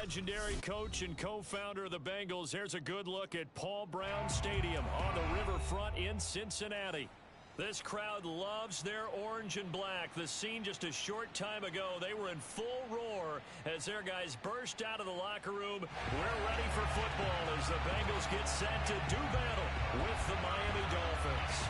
legendary coach and co-founder of the Bengals. Here's a good look at Paul Brown Stadium on the riverfront in Cincinnati. This crowd loves their orange and black. The scene just a short time ago, they were in full roar as their guys burst out of the locker room. We're ready for football as the Bengals get set to do battle with the Miami Dolphins.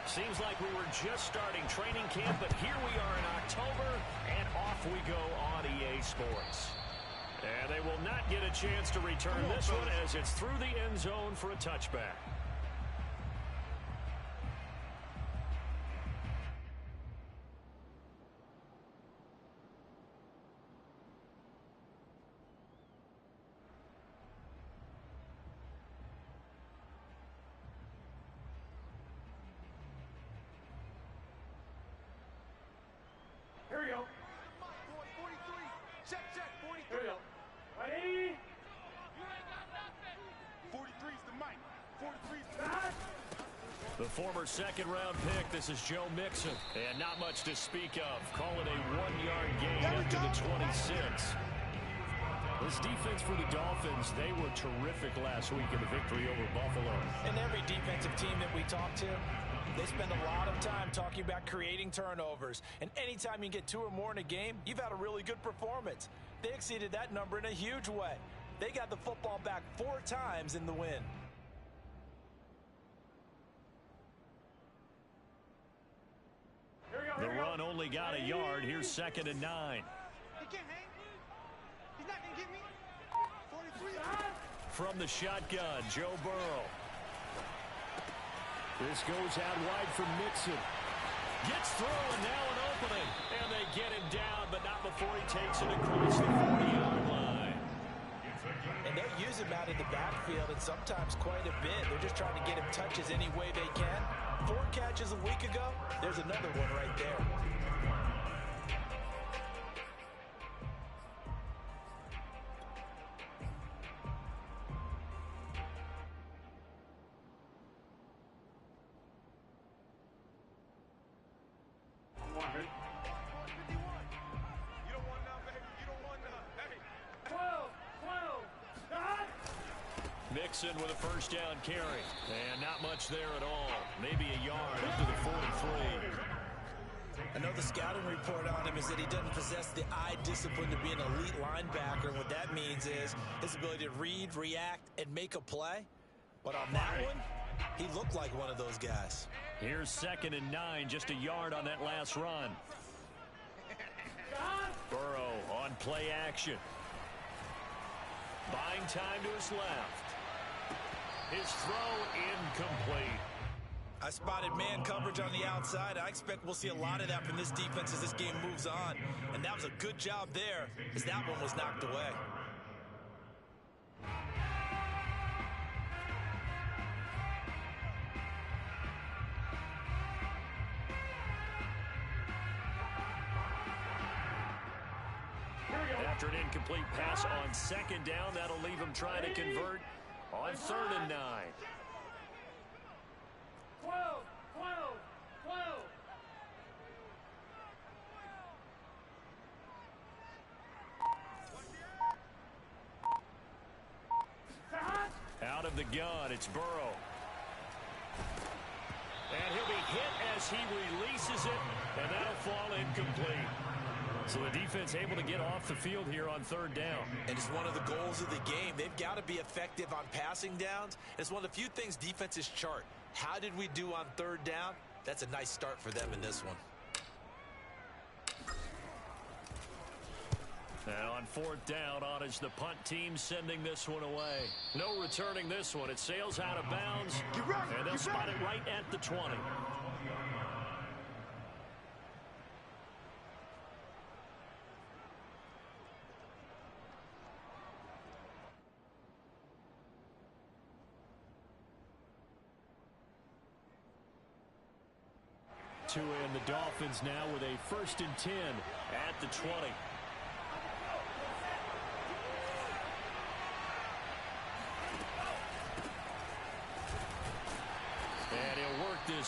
Seems like we were just starting training camp, but here we are in October, and off we go on EA Sports. And they will not get a chance to return this one as it's through the end zone for a touchback. Here we go. 43. Check, 43. Here we go. Ready? 43's the mic. 43's the mic. The former second-round pick, this is Joe Mixon. And not much to speak of. Call it a one-yard gain up to the 26. This defense for the Dolphins, they were terrific last week in the victory over Buffalo. And every defensive team that we talk to, they spend a lot of time talking about creating turnovers. And anytime you get 2 or more in a game, you've had a really good performance. They exceeded that number in a huge way. They got the football back 4 times in the win. The run only got a yard. Here's 2nd and 9. He can't hang. He's not going to get me. 43. From the shotgun, Joe Burrow. This goes out wide for Mixon. Gets through and now an opening. And they get him down, but not before he takes it across the 40-yard line. And they use him out in the backfield and sometimes quite a bit. They're just trying to get him touches any way they can. 4 catches a week ago. There's another one right there. Mixon with a first down carry. And not much there at all. Maybe a yard up to the 43. I know the scouting report on him is that he doesn't possess the eye discipline to be an elite linebacker. And what that means is his ability to read, react, and make a play. But on that one, he looked like one of those guys. Here's 2nd and 9, just a yard on that last run. Burrow on play action. Buying time to his left. His throw incomplete. I spotted man coverage on the outside. I expect we'll see a lot of that from this defense as this game moves on. And that was a good job there as that one was knocked away. After an incomplete pass on 2nd down, that'll leave him trying to convert on 3rd and 9. 12. Out of the gun, it's Burrow. And he'll be hit as he releases it, and that'll fall incomplete. So the defense able to get off the field here on 3rd down. And it's one of the goals of the game. They've got to be effective on passing downs. It's one of the few things defenses chart. How did we do on 3rd down? That's a nice start for them in this one. Now on 4th down, on is the punt team sending this one away. No returning this one. It sails out of bounds, and they'll spot it right at the 20. To end the Dolphins now with a 1st and 10 at the 20.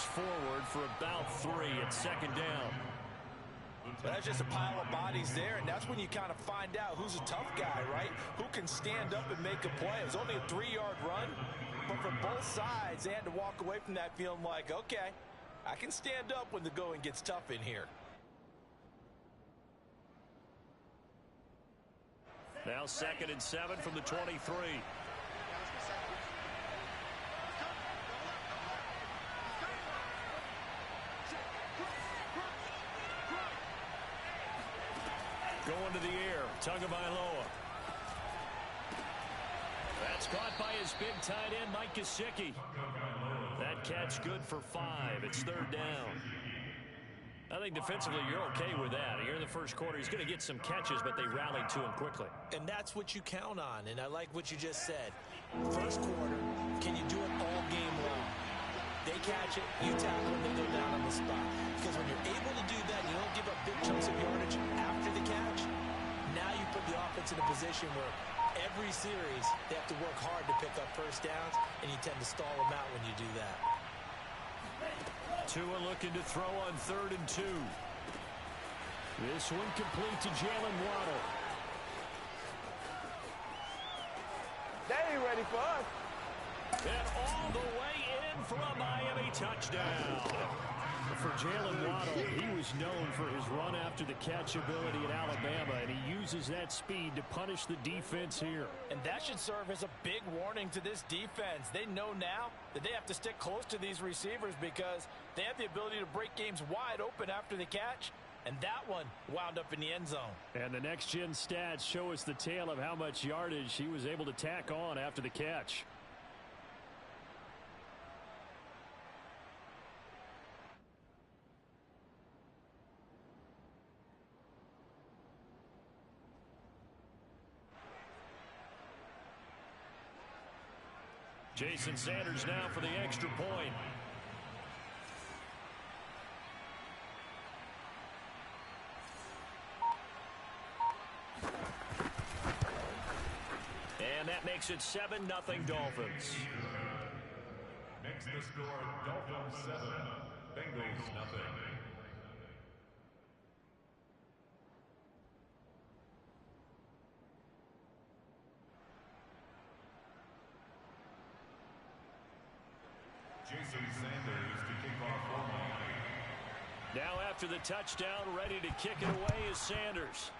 forward for about 3 at second down. Well, that's just a pile of bodies there, and that's when you kind of find out who's a tough guy, right? Who can stand up and make a play. It was only a 3-yard run, but for both sides, they had to walk away from that feeling like, okay, I can stand up when the going gets tough in here. Now 2nd and 7 from the 23. Going to the air, Tagovailoa. That's caught by his big tight end, Mike Gesicki. That catch good for 5. It's 3rd down. I think defensively you're okay with that. Here in the first quarter, he's going to get some catches, but they rallied to him quickly. And that's what you count on, and I like what you just said. First quarter, can you do it all game long? They catch it, you tackle them, they go down on the spot. Because when you're able to do that, you don't give up big chunks of yardage after the catch. Now you put the offense in a position where every series they have to work hard to pick up first downs, and you tend to stall them out when you do that. Tua looking to throw on 3rd and 2. This one complete to Jalen Waddle. They ain't ready for us. And all the way in for a Miami touchdown. For Jalen Waddle, he was known for his run after the catch ability at Alabama, and he uses that speed to punish the defense here. And that should serve as a big warning to this defense. They know now that they have to stick close to these receivers because they have the ability to break games wide open after the catch, and that one wound up in the end zone. And the next-gen stats show us the tale of how much yardage he was able to tack on after the catch. Jason Sanders now for the extra point. And that makes it 7-0 Dolphins. Makes the score Dolphins 7, Bengals 0. Jason Sanders to kick off for Miami. Now after the touchdown, ready to kick it away is Sanders.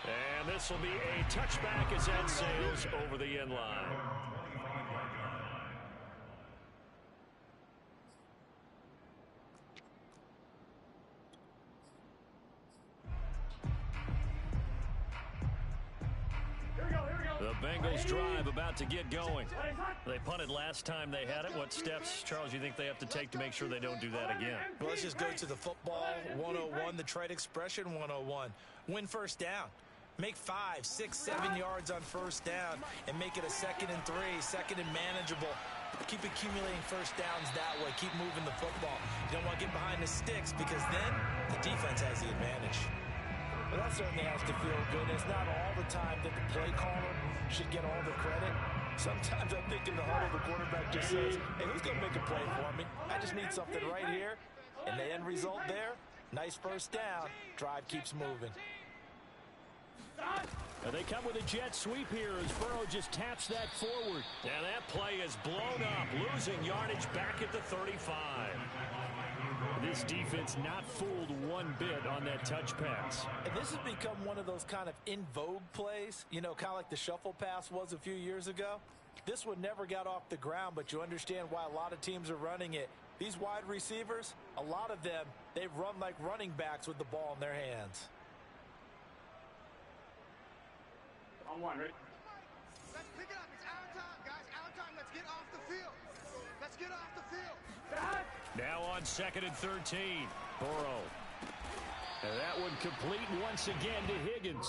And this will be a touchback as that sails over the end line. The Bengals drive about to get going. They punted last time they had it. What steps, Charles, you think they have to take to make sure they don't do that again? Well, let's just go to the football 101, the trade expression 101. Win first down. Make 5, 6, 7 yards on first down and make it a 2nd and 3, 2nd and manageable. Keep accumulating first downs that way. Keep moving the football. You don't want to get behind the sticks because then the defense has the advantage. Well, that certainly has to feel good. It's not all the time that the play caller should get all the credit. Sometimes I think in the huddle, the quarterback just says, hey, who's going to make a play for me? I just need something right here. And the end result there, nice first down. Drive keeps moving. They come with a jet sweep here as Burrow just taps that forward. And that play is blown up, losing yardage back at the 35. This defense not fooled one bit on that touch pass. And this has become one of those kind of in vogue plays, you know, kind of like the shuffle pass was a few years ago. This one never got off the ground, but you understand why a lot of teams are running it. These wide receivers, a lot of them, they run like running backs with the ball in their hands. On one, right? Let's pick it up. It's our time, guys. Our time. Let's get off the field. Let's get off the field. Now on 2nd and 13. Burrow. And that one complete once again to Higgins.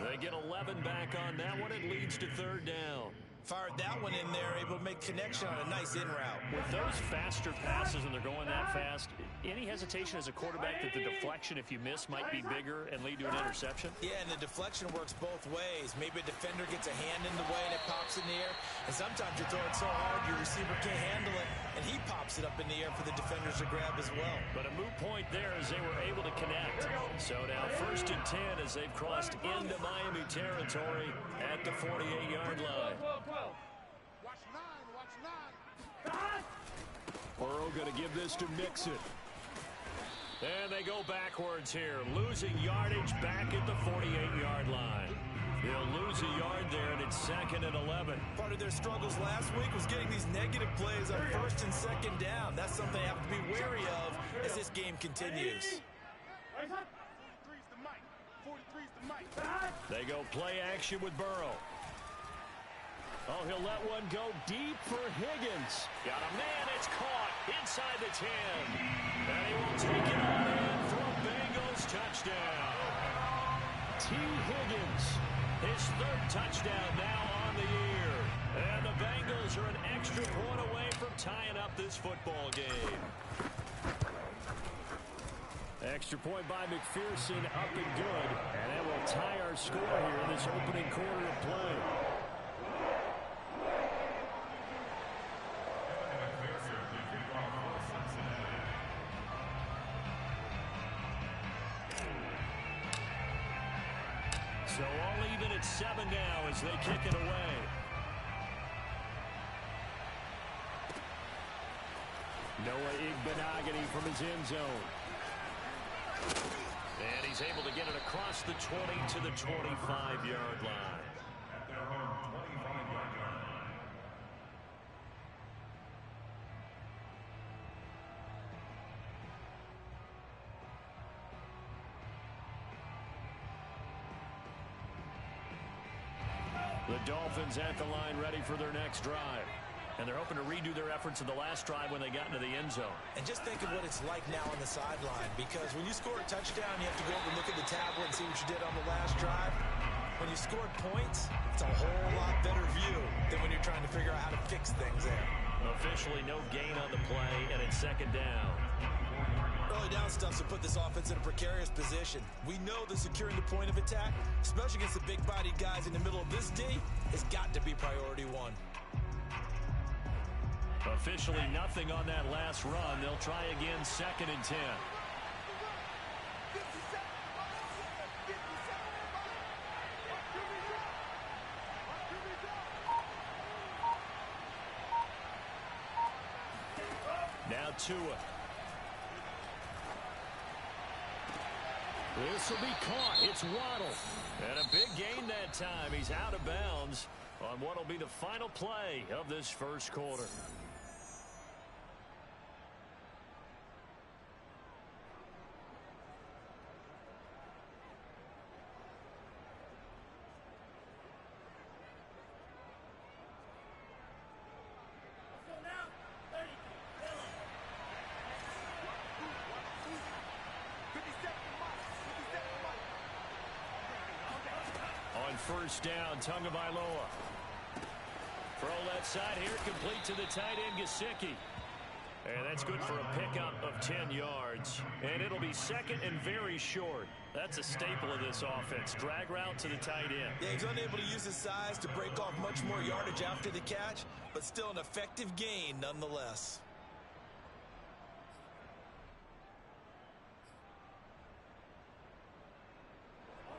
They get 11 back on that one. It leads to 3rd down. Fired that one in there, able to make connection on a nice in route. With those faster passes and they're going that fast, any hesitation as a quarterback that the deflection, if you miss, might be bigger and lead to an interception? Yeah, and the deflection works both ways. Maybe a defender gets a hand in the way and it pops in the air, and sometimes you throw it so hard your receiver can't handle it, and he pops it up in the air for the defenders to grab as well. But a moot point there as they were able to connect. So now 1st and 10 as they've crossed into Miami territory at the 48-yard line. Watch 9, watch 9. Burrow going to give this to Mixon. And they go backwards here, losing yardage back at the 48-yard line. They'll lose a yard there, and it's 2nd and 11. Part of their struggles last week was getting these negative plays on 1st and 2nd down. That's something they have to be wary of as this game continues. 43's the mic. 43's the mic. They go play action with Burrow. Oh, he'll let one go deep for Higgins. Got a man, it's caught inside the 10. And he will take it all in for a Bengals touchdown. T. Higgins, his 3rd touchdown now on the year. And the Bengals are an extra point away from tying up this football game. Extra point by McPherson, up and good. And that will tie our score here in this opening quarter of play. So all even at 7 now as they kick it away. Noah Igbenogany from his end zone. And he's able to get it across the 20 to the 25-yard line. At their own 25-yard line. The Dolphins at the line ready for their next drive. And they're hoping to redo their efforts in the last drive when they got into the end zone. And just think of what it's like now on the sideline, because when you score a touchdown, you have to go over and look at the tablet and see what you did on the last drive. When you scored points, it's a whole lot better view than when you're trying to figure out how to fix things there. Officially no gain on the play, and it's 2nd down. Early down stuff to put this offense in a precarious position. We know that securing the point of attack, especially against the big-bodied guys in the middle of this D, has got to be priority 1. Officially nothing on that last run. They'll try again 2nd and 10. Now Tua. This will be caught. It's Waddle. And a big gain that time. He's out of bounds on what will be the final play of this first quarter. First down, Tagovailoa. Throw left side here, complete to the tight end, Gesicki. And that's good for a pickup of 10 yards. And it'll be 2nd and very short. That's a staple of this offense. Drag route to the tight end. Yeah, he's unable to use his size to break off much more yardage after the catch, but still an effective gain nonetheless.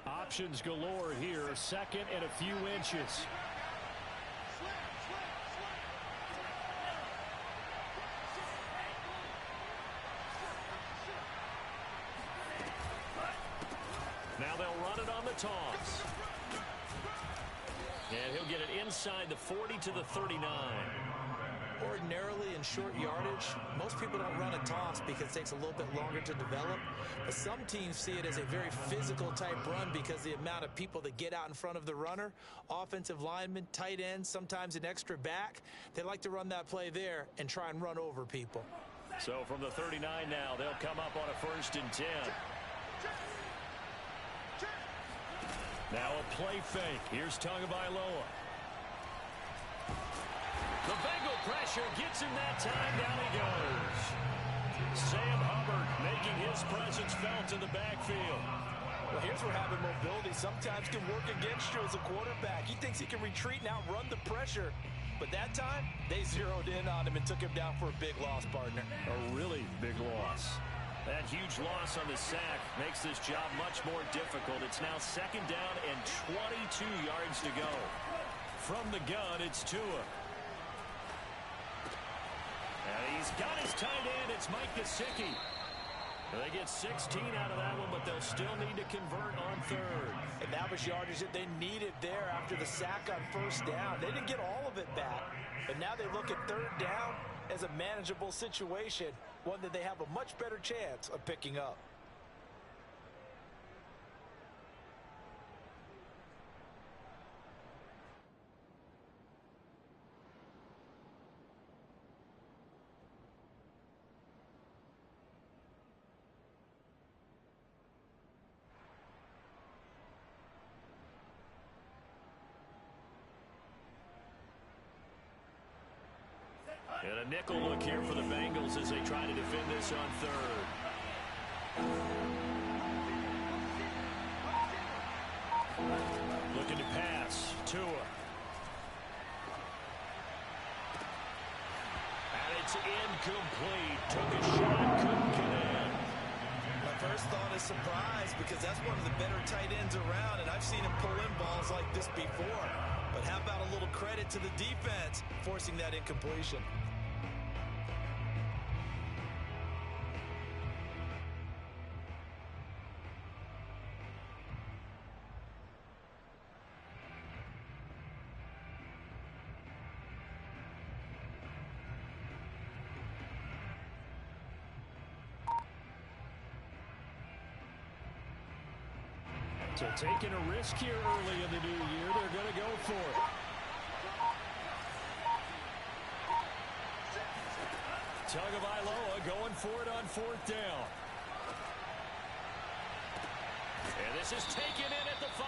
Options galore here. 2nd and a few inches. Now they'll run it on the toss. And he'll get it inside the 40 to the 39. Ordinarily in short yardage, most people don't run a toss because it takes a little bit longer to develop. But some teams see it as a very physical type run because the amount of people that get out in front of the runner, offensive linemen, tight ends, sometimes an extra back, they like to run that play there and try and run over people. So from the 39 now, they'll come up on a 1st and 10. Now a play fake. Here's Tagovailoa. The Bengal pressure gets him that time. Down he goes. Sam Hubbard making his presence felt in the backfield. Well, here's where having mobility sometimes can work against you as a quarterback. He thinks he can retreat and outrun the pressure. But that time, they zeroed in on him and took him down for a big loss, partner. A really big loss. That huge loss on the sack makes this job much more difficult. It's now 2nd down and 22 yards to go. From the gun, it's Tua. And he's got his tight end. It's Mike Gesicki. They get 16 out of that one, but they'll still need to convert on 3rd. And that was yardage that they needed there after the sack on 1st down. They didn't get all of it back, but now they look at 3rd down as a manageable situation, one that they have a much better chance of picking up. And a nickel look here for the Bengals as they try to defend this on 3rd. Looking to pass. Tua. And it's incomplete. Took a shot, couldn't get in. My first thought is surprise because that's one of the better tight ends around, and I've seen him pull in balls like this before. But how about a little credit to the defense forcing that incompletion? So taking a risk here early in the new year, they're going to go for it. Tagovailoa going for it on 4th down. And this is taken in at the 5.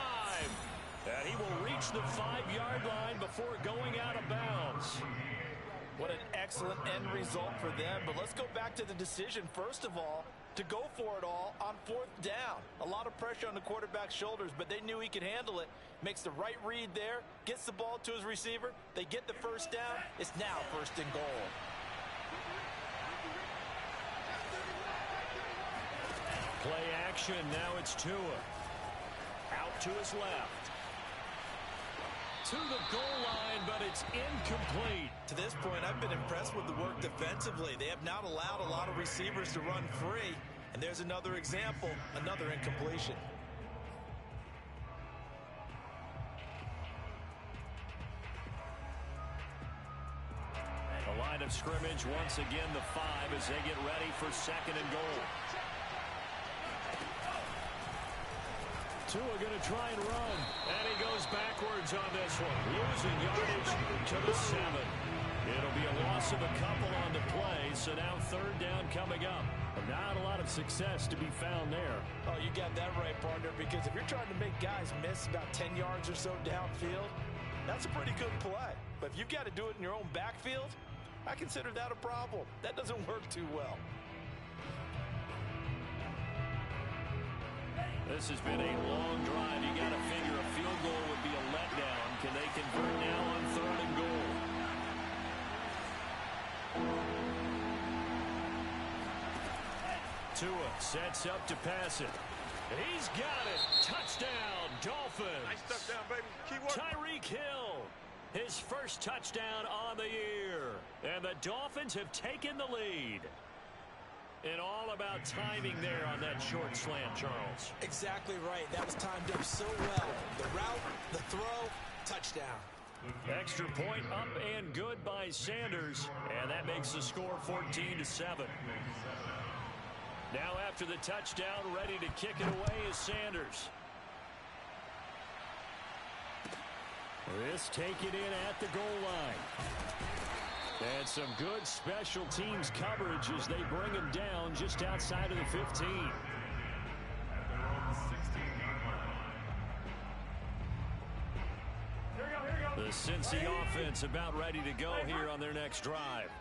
And he will reach the 5-yard line before going out of bounds. What an excellent end result for them. But let's go back to the decision, first of all, to go for it all on 4th down. A lot of pressure on the quarterback's shoulders, but they knew he could handle it. Makes the right read there, gets the ball to his receiver. They get the 1st down. It's now 1st and goal. Play action. Now it's Tua. Out to his left. To the goal line, but it's incomplete. To this point, I've been impressed with the work defensively. They have not allowed a lot of receivers to run free. And there's another example, another incompletion. The line of scrimmage, once again, the 5 as they get ready for 2nd and goal. Tua going to try and run. And he goes backwards on this one. Losing yardage to the 7. It'll be a loss of a couple on the play. So now 3rd down coming up. Not a lot of success to be found there. Oh, you got that right, partner, because if you're trying to make guys miss about 10 yards or so downfield, that's a pretty good play. But if you've got to do it in your own backfield, I consider that a problem. That doesn't work too well. This has been a long drive. You got to figure a field goal would be a letdown. Can they convert now on 3rd and goal? Tua sets up to pass it. He's got it. Touchdown, Dolphins. Nice touchdown, baby. Key work. Tyreek Hill, his first touchdown on the year. And the Dolphins have taken the lead. And all about timing there on that short slant, Charles. Exactly right. That was timed up so well. The route, the throw, touchdown. Extra point up and good by Sanders. And that makes the score 14-7. Now after the touchdown, ready to kick it away is Sanders. This taken in at the goal line. And some good special teams coverage as they bring him down just outside of the 15. The Cincy offense about ready to go here on their next drive.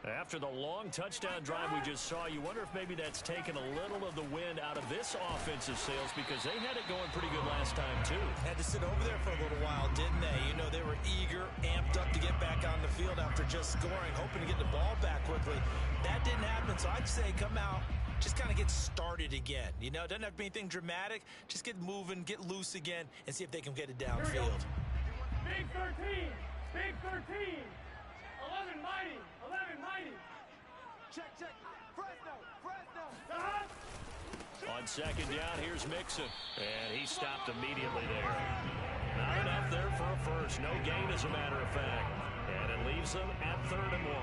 After the long touchdown drive we just saw, you wonder if maybe that's taken a little of the wind out of this offensive sails because they had it going pretty good last time, too. Had to sit over there for a little while, didn't they? You know, they were eager, amped up to get back on the field after just scoring, hoping to get the ball back quickly. That didn't happen, so I'd say come out, just kind of get started again. You know, it doesn't have to be anything dramatic. Just get moving, get loose again, and see if they can get it downfield. Big 13. Big 13. 11 mighty. 11 mighty. Check, check. Fresno. Fresno. On second down, here's Mixon. And he stopped immediately there. Not enough there for a first. No gain, as a matter of fact. And it leaves them at 3rd and 1.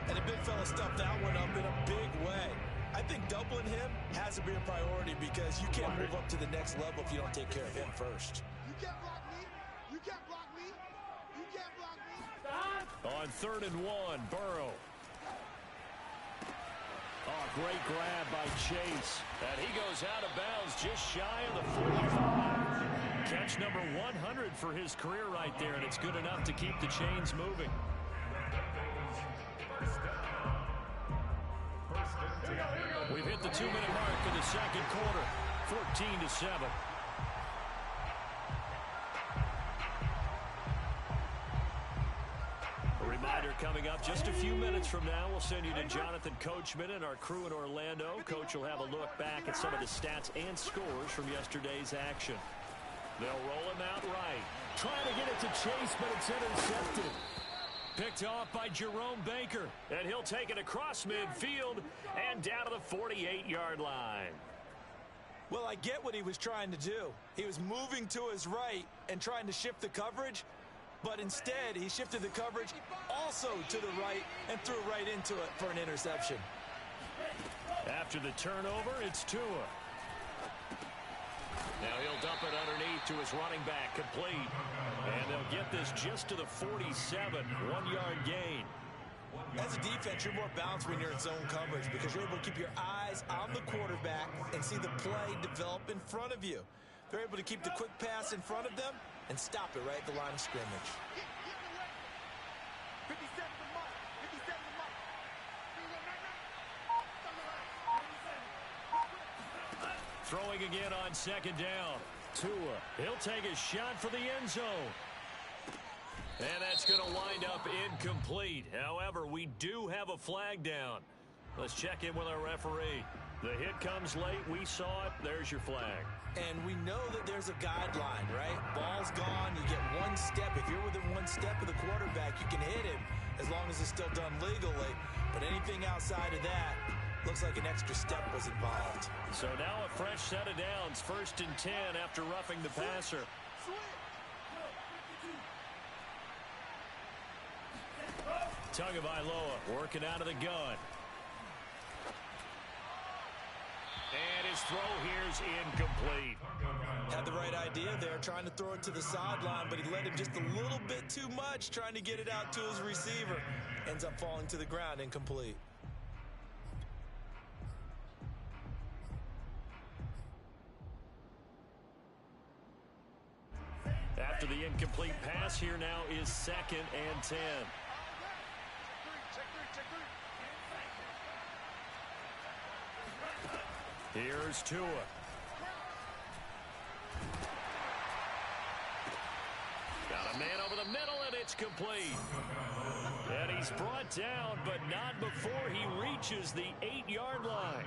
And the big fella stuffed that one up in a big way. I think doubling him has to be a priority because you can't move up to the next level if you don't take care of him first. You can't block me. You can't block me. You can't block me. On 3rd and 1, Burrow. Oh, great grab by Chase. And he goes out of bounds just shy of the 45. Catch number 100 for his career right there, and it's good enough to keep the chains moving. We've hit the 2-minute mark in the second quarter, 14-7. A reminder coming up just a few minutes from now, we'll send you to Jonathan Coachman and our crew in Orlando. Coach will have a look back at some of the stats and scores from yesterday's action. They'll roll him out right. Trying to get it to Chase, but it's intercepted. Picked off by Jerome Baker, and he'll take it across midfield and down to the 48-yard line. Well, I get what he was trying to do. He was moving to his right and trying to shift the coverage, but instead he shifted the coverage also to the right and threw right into it for an interception. After the turnover, it's Tua. Now he'll dump it underneath to his running back, complete. And they'll get this just to the 47, 1-yard gain. As a defense, you're more balanced when you're in zone coverage because you're able to keep your eyes on the quarterback and see the play develop in front of you. They're able to keep the quick pass in front of them and stop it right at the line of scrimmage. 57 the mark. 57 the mark. Throwing again on second down. Tua, he'll take a shot for the end zone. And that's going to wind up incomplete. However, we do have a flag down. Let's check in with our referee. The hit comes late. We saw it. There's your flag. And we know that there's a guideline, right? Ball's gone. You get one step. If you're within one step of the quarterback, you can hit him as long as it's still done legally. But anything outside of that, looks like an extra step was involved. So now a fresh set of downs. 1st and 10 after roughing the passer. Tagovailoa working out of the gun. And his throw here's incomplete. Had the right idea there, trying to throw it to the sideline, but he led him just a little bit too much, trying to get it out to his receiver. Ends up falling to the ground, incomplete. After the incomplete pass, here now is 2nd and 10. Here's Tua. Got a man over the middle, and it's complete. And he's brought down, but not before he reaches the 8-yard line.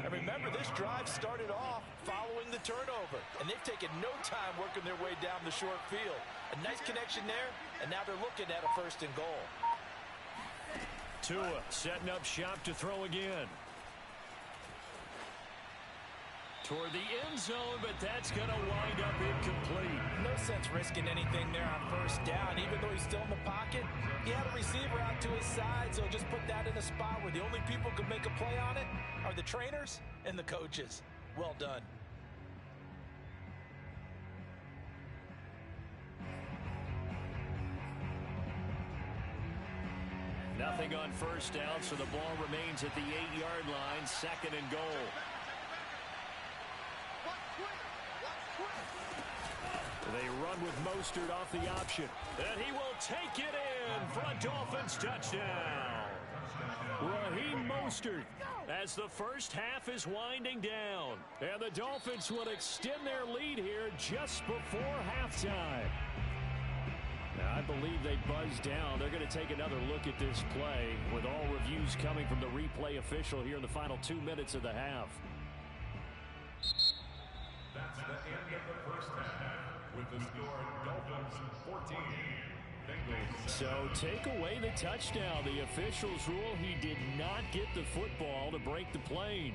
And remember, this drive started off following the turnover, and they've taken no time working their way down the short field. A nice connection there, and now they're looking at a 1st and goal. Tua setting up shop to throw again. Toward the end zone, but that's going to wind up incomplete. No sense risking anything there on 1st down, even though he's still in the pocket. He had a receiver out to his side, so just put that in a spot where the only people who can make a play on it are the trainers and the coaches. Well done. Nothing on 1st down, so the ball remains at the 8-yard line, 2nd and goal. They run with Mostert off the option. And he will take it in. for a Dolphins touchdown. Raheem Mostert as the first half is winding down. And the Dolphins will extend their lead here just before halftime. Now, I believe they buzzed down. They're going to take another look at this play with all reviews coming from the replay official here in the final 2 minutes of the half. That's the end of the first half with the score Dolphins 14. Bengals 7. So take away the touchdown. The officials rule he did not get the football to break the plane.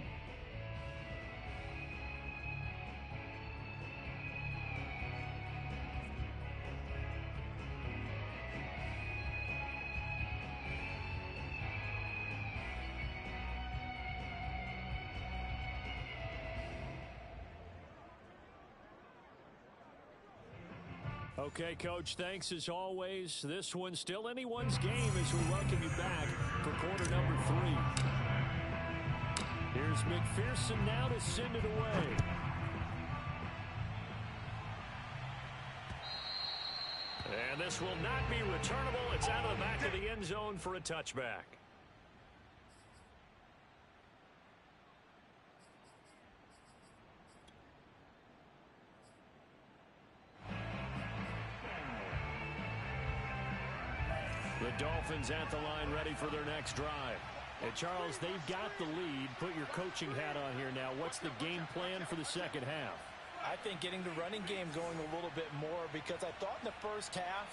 Okay, Coach, thanks as always. This one's still anyone's game as we welcome you back for quarter number 3. Here's McPherson now to send it away. And this will not be returnable. It's out of the back of the end zone for a touchback. The Dolphins at the line ready for their next drive. And Charles, they've got the lead. Put your coaching hat on here now. What's the game plan for the second half? I think getting the running game going a little bit more, because I thought in the first half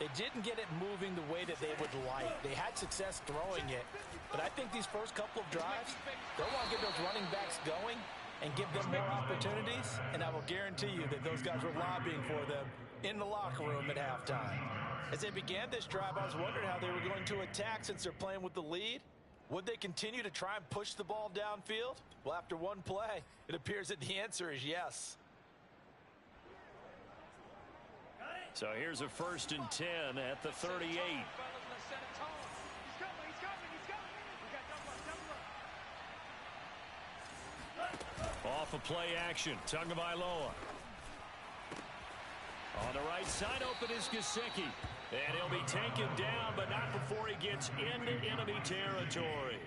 they didn't get it moving the way that they would like. They had success throwing it, but I think these first couple of drives, they'll want to get those running backs going and give them more opportunities, and I will guarantee you that those guys were lobbying for them in the locker room at halftime. As they began this drive, I was wondering how they were going to attack since they're playing with the lead. Would they continue to try and push the ball downfield? Well, after one play, it appears that the answer is yes. So here's a 1st and 10 at the 38. Off of play action, Tagovailoa. On the right side, open is Gesicki. And he'll be taken down, but not before he gets into enemy territory.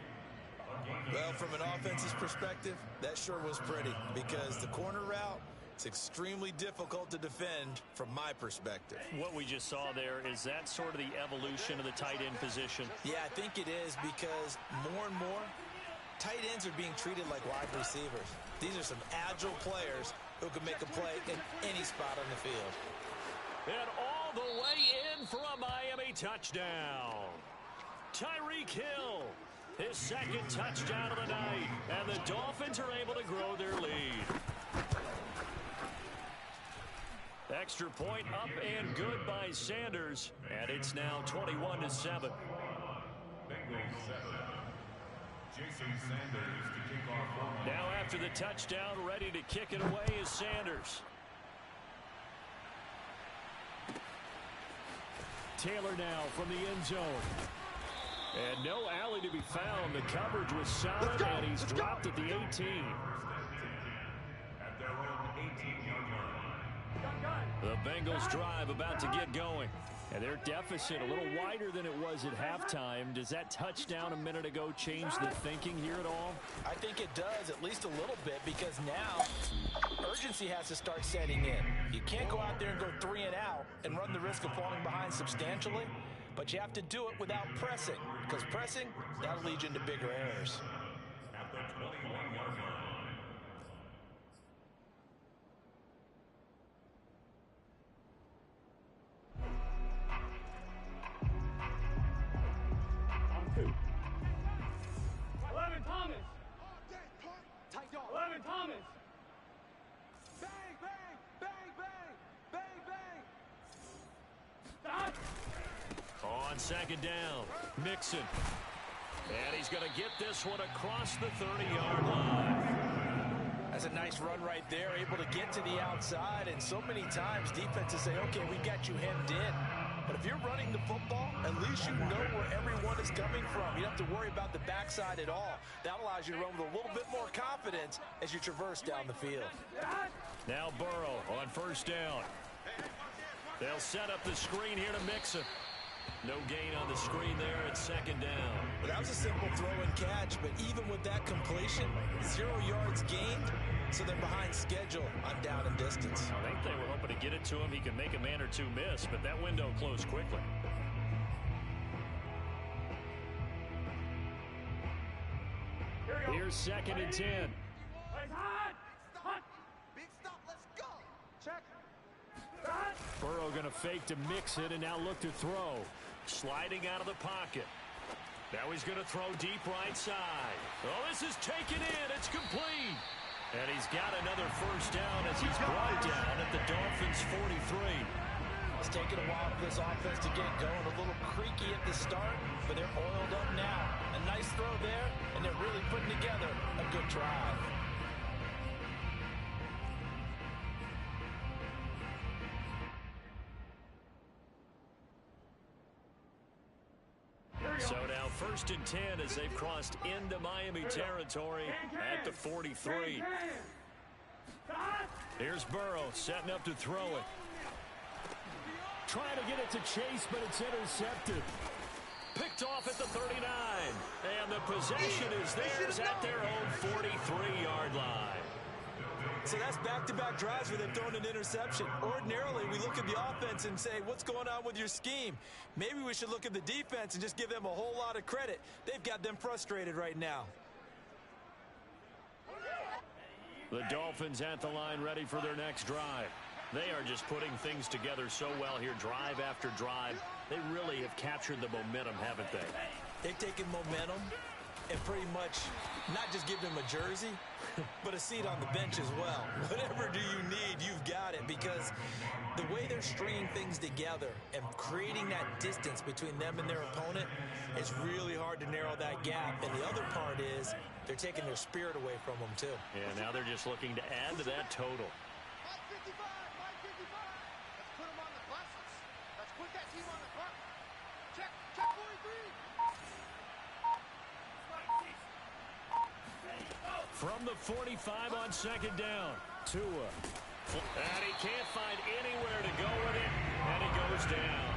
Well, from an offensive perspective, that sure was pretty, because the corner route, it's extremely difficult to defend from my perspective. What we just saw there, is that sort of the evolution of the tight end position? Yeah, I think it is, because more and more, tight ends are being treated like wide receivers. These are some agile players who can make a play in any spot on the field. And all the way in for a Miami touchdown. Tyreek Hill, his second touchdown of the night. And the Dolphins are able to grow their lead. Extra point up and good by Sanders. And it's now 21-7. Bengals 7. Jason Sanders to kick off. Now after the touchdown, ready to kick it away is Sanders. Taylor now from the end zone. And no alley to be found. The coverage was solid, and he's dropped at the 18. At their own 18-yard line. The Bengals drive about to get going. And their deficit a little wider than it was at halftime. Does that touchdown a minute ago change the thinking here at all? I think it does, at least a little bit, because now urgency has to start setting in. You can't go out there and go 3 and out and run the risk of falling behind substantially, but you have to do it without pressing, because pressing, that'll lead you into bigger errors. At the 21-yard line. On second down, Mixon. And he's going to get this one across the 30-yard line. That's a nice run right there, able to get to the outside, and so many times defenses say, okay, we got you hemmed in. But if you're running the football, at least you know where everyone is coming from. You don't have to worry about the backside at all. That allows you to run with a little bit more confidence as you traverse down the field. Now Burrow on first down. They'll set up the screen here to Mixon. No gain on the screen there at second down. Well, that was a simple throw and catch, but even with that completion, 0 yards gained, so they're behind schedule on down and distance. I think they were hoping to get it to him. He can make a man or two miss, but that window closed quickly. Here's second and 10. Big stop, let's go. Check. Burrow going to fake to mix it and now look to throw. Sliding out of the pocket. Now he's going to throw deep right side. Oh, this is taken in. It's complete. And he's got another first down as he's brought down at the Dolphins' 43. It's taken a while for this offense to get going. A little creaky at the start, but they're oiled up now. A nice throw there, and they're really putting together a good drive. So now first and 10 as they've crossed into Miami territory at the 43. Here's Burrow setting up to throw it. Trying to get it to Chase, but it's intercepted. Picked off at the 39. And the possession is theirs at their own 43-yard line. So that's back-to-back drives where they've thrown an interception. Ordinarily, we look at the offense and say, what's going on with your scheme? Maybe we should look at the defense and just give them a whole lot of credit. They've got them frustrated right now. The Dolphins at the line ready for their next drive. They are just putting things together so well here, drive after drive. They really have captured the momentum, haven't they? They've taken momentum and pretty much not just give them a jersey, but a seat on the bench as well. Whatever do you need, you've got it, because the way they're stringing things together and creating that distance between them and their opponent, it's really hard to narrow that gap. And the other part is they're taking their spirit away from them, too. Yeah, now they're just looking to add to that total. Mike 55, Mike 55. Let's put him on the buses. Let's put that team on the bus. Check 43. From the 45 on second down, Tua. And he can't find anywhere to go with it, and he goes down.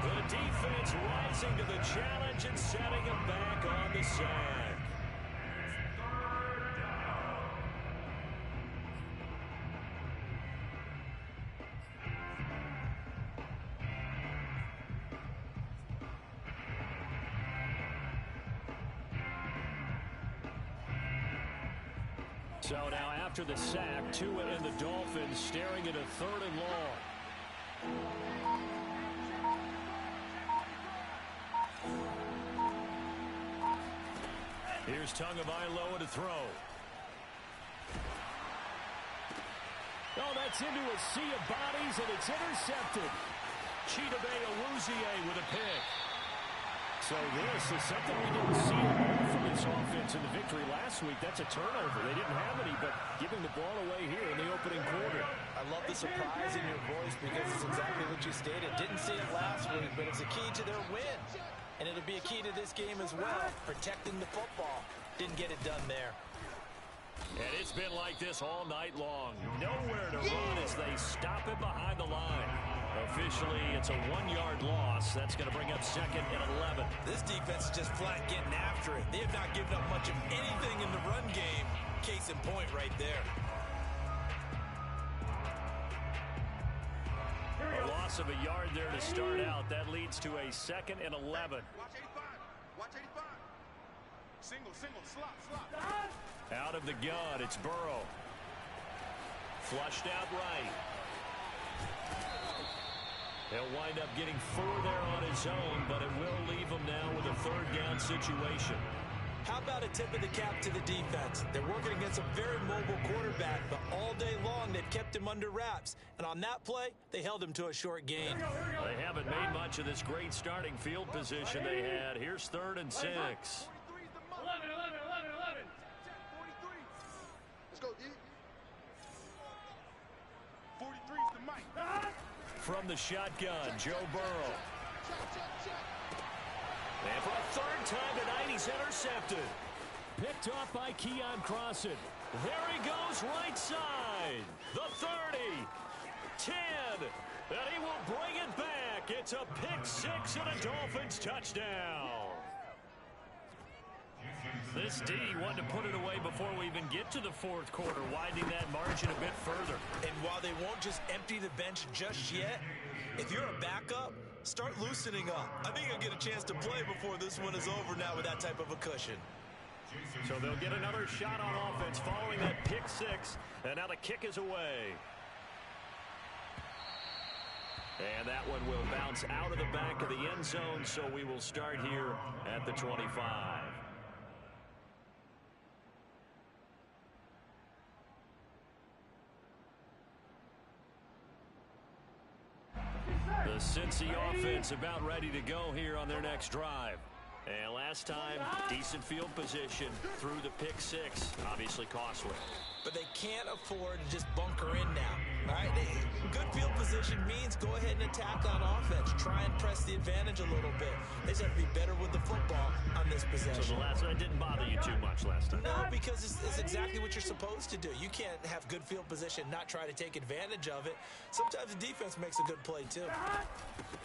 The defense rising to the challenge and setting him back on the sack. So now after the sack, Tua and the Dolphins staring at a 3rd and long. Here's Tagovailoa to throw. Oh, that's into a sea of bodies, and it's intercepted. Chidobe Awuzie with a pick. So this is something we didn't see from this offense in the victory last week. That's a turnover. They didn't have any, but giving the ball away here in the opening quarter. I love the surprise in your voice because it's exactly what you stated. Didn't see it last week, but it's a key to their win. And it'll be a key to this game as well, protecting the football. Didn't get it done there. And it's been like this all night long. Nowhere to run as they stop it behind the line. Officially, it's a 1-yard loss. That's going to bring up second and 11. This defense is just flat getting after it. They have not given up much of anything in the run game. Case in point right there. A loss of a yard there to start out. That leads to a second and 11. Watch 85. Watch 85. Single, slot. Out of the gun, it's Burrow. Flushed out right. He'll wind up getting 4 there on his own, but it will leave him now with a 3rd down situation. How about a tip of the cap to the defense? They're working against a very mobile quarterback, but all day long they've kept him under wraps. And on that play, they held him to a short gain. They haven't made much of this great starting field position they had. Here's 3rd and 6. 11. 43. Let's go, D. 43 is the mic. From the shotgun, Joe Burrow. Check. And for a 3rd time tonight, he's intercepted. Picked off by Keon Crossan. There he goes, right side. The 30. 10. And he will bring it back It's a pick six and a Dolphins touchdown. This D wanted to put it away before we even get to the fourth quarter, widening that margin a bit further. And while they won't just empty the bench just yet, if you're a backup, start loosening up. I think you'll get a chance to play before this one is over now with that type of a cushion. So they'll get another shot on offense following that pick six, and now the kick is away. And that one will bounce out of the back of the end zone, so we will start here at the 25. The Cincy offense about ready to go here on their next drive. And last time, decent field position through the pick six. Obviously costly. But they can't afford to just bunker in now. All right? Good field position means go ahead and attack on offense. Try and press the advantage a little bit. They just have to be better with the football on this possession. So the last one didn't bother you too much last time? No, because it's exactly what you're supposed to do. You can't have good field position, not try to take advantage of it. Sometimes the defense makes a good play, too.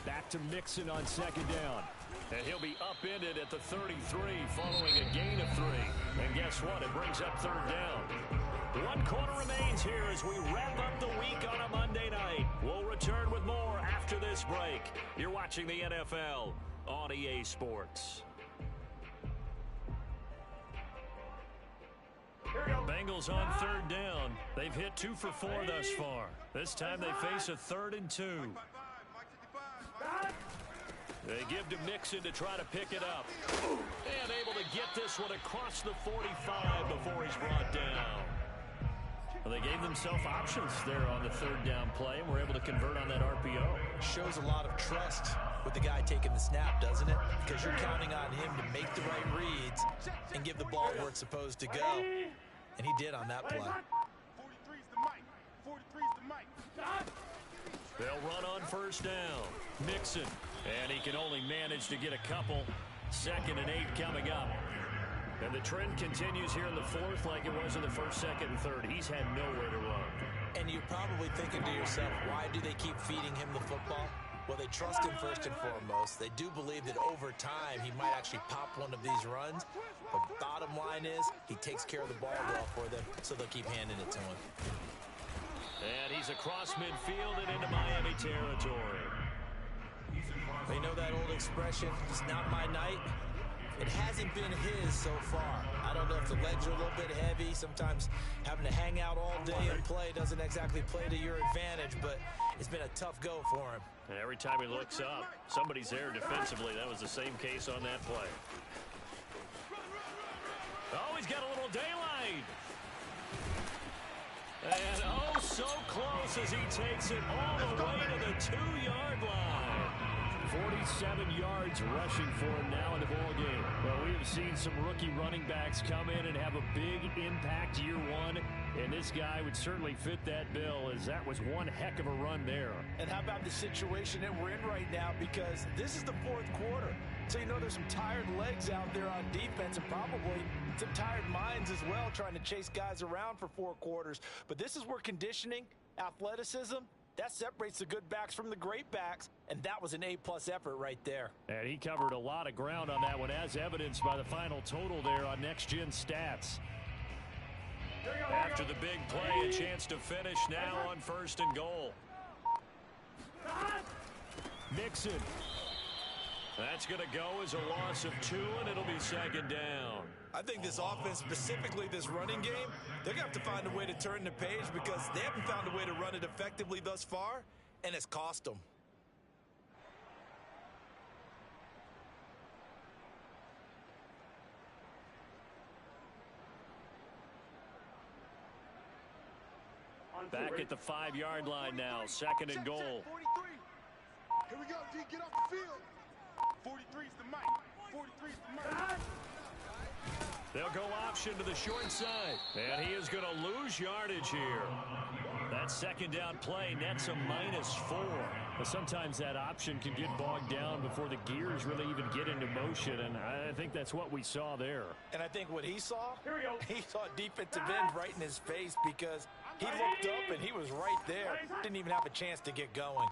Back to Mixon on second down. And he'll be upended at the 33 following a gain of 3. And guess what? It brings up third down. 1 quarter remains here as we wrap up the week on a Monday night. We'll return with more after this break. You're watching the NFL on EA Sports. Bengals on third down. They've hit 2 for 4 thus far. This time they face a 3rd and 2. They give to Mixon to try to pick it up. And able to get this one across the 45 before he's brought down. Well, they gave themselves options there on the third down play and were able to convert on that RPO. Shows a lot of trust with the guy taking the snap, doesn't it? Because you're counting on him to make the right reads and give the ball where it's supposed to go. And he did on that play. 43's the mic. 43's the mic. They'll run on first down. Mixon. And he can only manage to get a couple. 2nd and 8 coming up. And the trend continues here in the fourth like it was in the first, 2nd, and 3rd. He's had nowhere to run. And you're probably thinking to yourself, why do they keep feeding him the football? Well, they trust him first and foremost. They do believe that over time he might actually pop one of these runs. But bottom line is he takes care of the ball well for them, so they'll keep handing it to him. And he's across midfield and into Miami territory. They know that old expression, it's not my night. It hasn't been his so far. I don't know if the legs are a little bit heavy. Sometimes having to hang out all day and play doesn't exactly play to your advantage, but it's been a tough go for him. And every time he looks up, somebody's there defensively. That was the same case on that play. Oh, he's got a little daylight. And oh, so close as he takes it all the way to the 2-yard line. 47 yards rushing for him now in the ballgame. Well, we have seen some rookie running backs come in and have a big impact year one, and this guy would certainly fit that bill, as that was one heck of a run there. And how about the situation that we're in right now, because this is the fourth quarter. So you know there's some tired legs out there on defense and probably some tired minds as well trying to chase guys around for 4 quarters. But this is where conditioning, athleticism, that separates the good backs from the great backs, and that was an A-plus effort right there. And he covered a lot of ground on that one, as evidenced by the final total there on Next Gen Stats. After the big play, a chance to finish now on 1st and goal. Mixon. That's going to go as a loss of 2, and it'll be 2nd down. I think this offense, specifically this running game, they're going to have to find a way to turn the page because they haven't found a way to run it effectively thus far, and it's cost them. Back at the 5-yard line now, 2nd and goal. 43. Here we go, D. Get off the field. 43's the mic. 43's the mic. They'll go option to the short side. And he is going to lose yardage here. That 2nd down play nets a -4. But sometimes that option can get bogged down before the gears really even get into motion. And I think that's what we saw there. And I think what he saw, he saw defensive end right in his face because he looked up and he was right there. Didn't even have a chance to get going.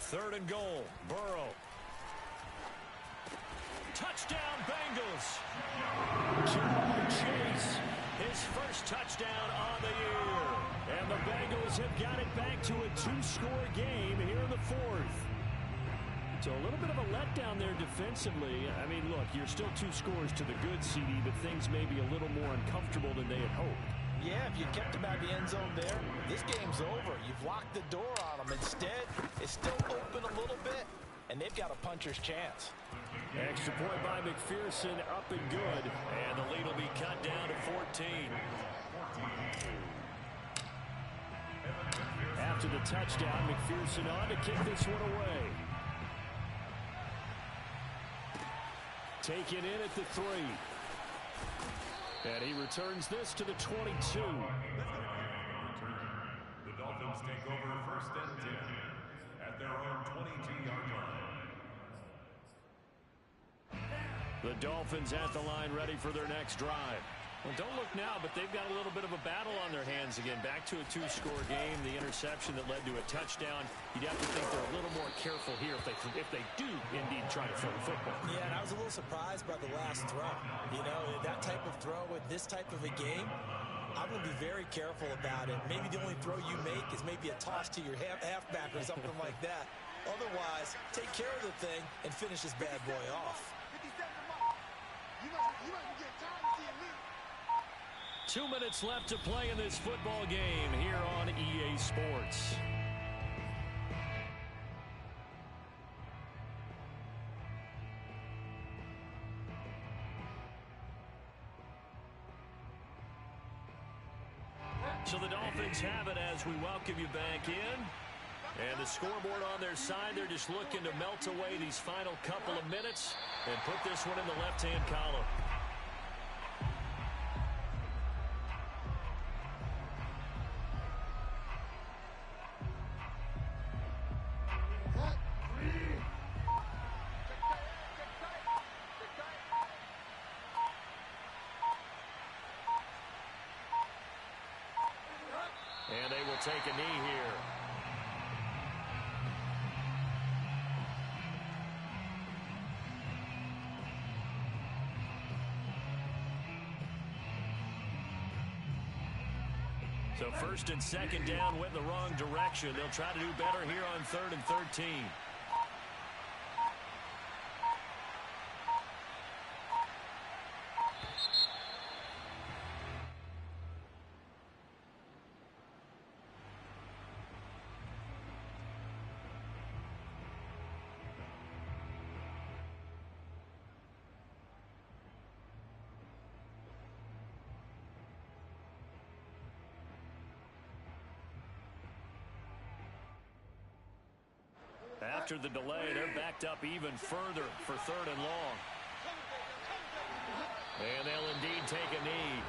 Third and goal. Burrow. Touchdown, Bengals. Jamar Chase, his first touchdown on the year. And the Bengals have got it back to a 2-score game here in the fourth. So a little bit of a letdown there defensively. I mean, look, you're still 2 scores to the good, CD, but things may be a little more uncomfortable than they had hoped. Yeah, if you kept him out of the end zone there, this game's over. You've locked the door on him. Instead, it's still open a little bit, and they've got a puncher's chance. Extra point by McPherson, up and good. And the lead will be cut down to 14. After the touchdown, McPherson on to kick this one away. Taken in at the 3. And he returns this to the 22. The Dolphins take over first and 10 at their own 22-yard line. The Dolphins at the line ready for their next drive. Well, don't look now, but they've got a little bit of a battle on their hands again. Back to a 2-score game. The interception that led to a touchdown. You'd have to think they're a little more careful here if they do indeed try to throw the football. Yeah, and I was a little surprised by the last throw. You know, that type of throw in this type of a game, I'm going to be very careful about it. Maybe the only throw you make is maybe a toss to your halfback or something like that. Otherwise, take care of the thing and finish this bad boy off. 50 seconds mark. You must get time to see a lead. 2 minutes left to play in this football game here on EA Sports. So the Dolphins have it as we welcome you back in. And the scoreboard on their side, they're just looking to melt away these final couple of minutes and put this one in the left-hand column. And they will take a knee here. So first and second down went in the wrong direction. They'll try to do better here on 3rd and 13. After the delay, they're backed up even further for 3rd and long. And they'll indeed take a knee.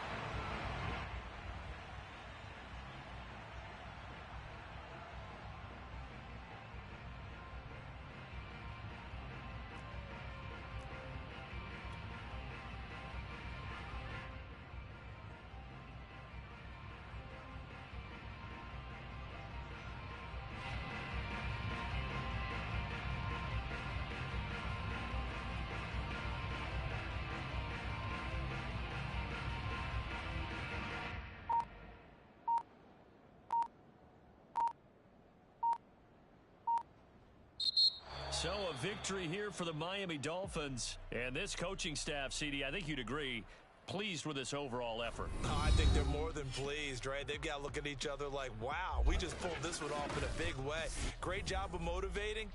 So a victory here for the Miami Dolphins. And this coaching staff, CD, I think you'd agree, pleased with this overall effort. Oh, I think they're more than pleased, right? They've got to look at each other like, wow, we just pulled this one off in a big way. Great job of motivating.